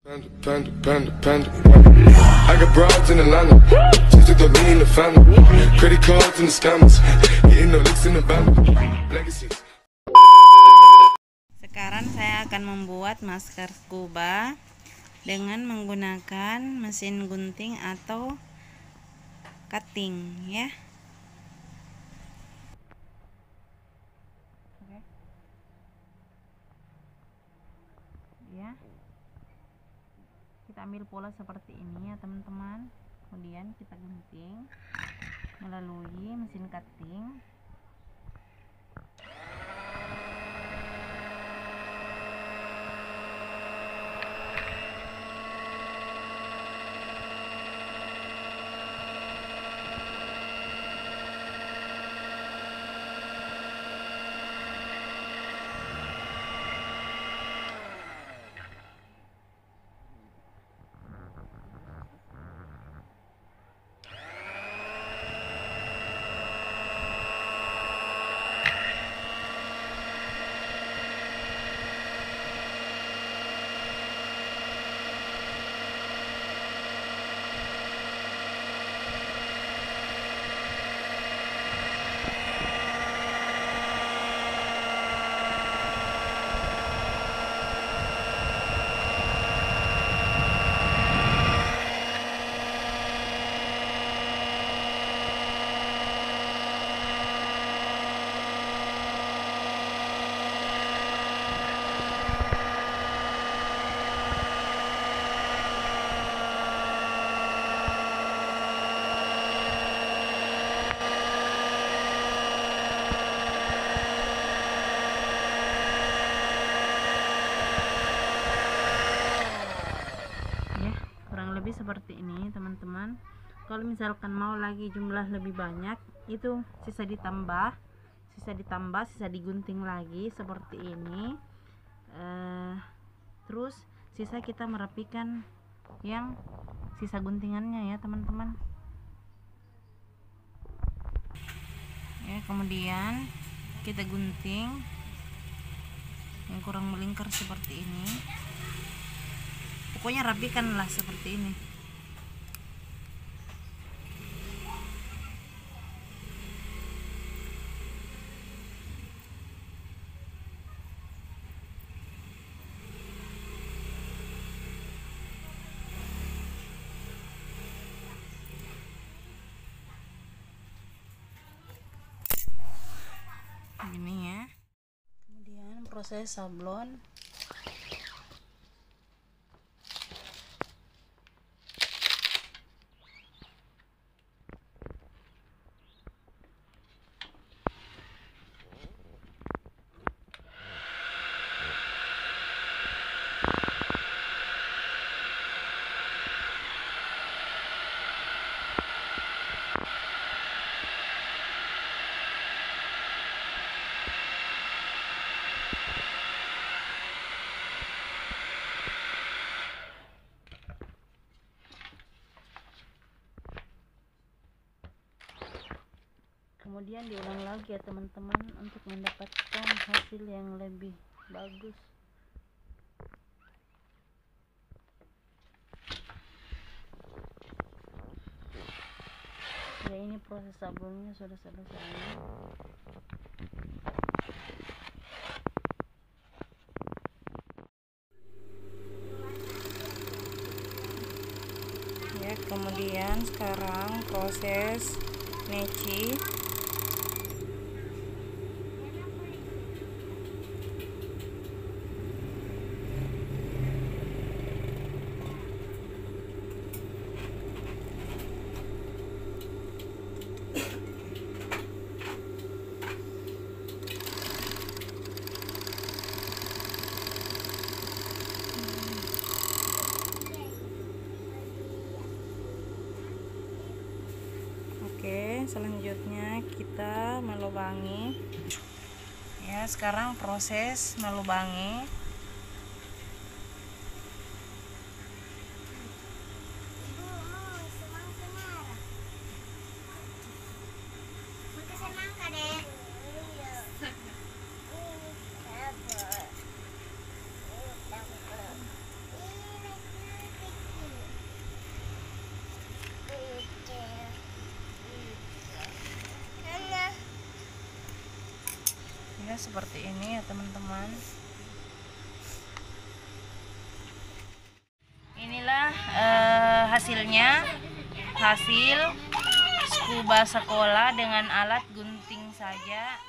I got broads in Atlanta, just to throw me in the family. Credit cards and the scammers, getting no licks in the band. Legacies. Sekarang saya akan membuat masker scuba dengan menggunakan mesin gunting atau cutting ya. Ya. Kita ambil pola seperti ini ya teman-teman. Kemudian kita gunting melalui mesin cutting. Lebih seperti ini teman-teman. Kalau misalkan mau lagi jumlah lebih banyak, itu sisa ditambah, sisa digunting lagi seperti ini. Terus sisa kita merapikan yang sisa guntingannya ya teman-teman ya. Kemudian kita gunting yang kurang melingkar seperti ini. Pokoknya rapikanlah seperti ini. Begini ya. Kemudian proses sablon. Kemudian diulang lagi ya teman-teman untuk mendapatkan hasil yang lebih bagus. Ya, ini proses sablonnya sudah selesai. Ya, kemudian sekarang proses neci. Oke, selanjutnya kita melubangi. Ya, sekarang proses melubangi. hasilnya seperti ini ya teman-teman. Inilah hasilnya, hasil scuba sekolah dengan alat gunting saja.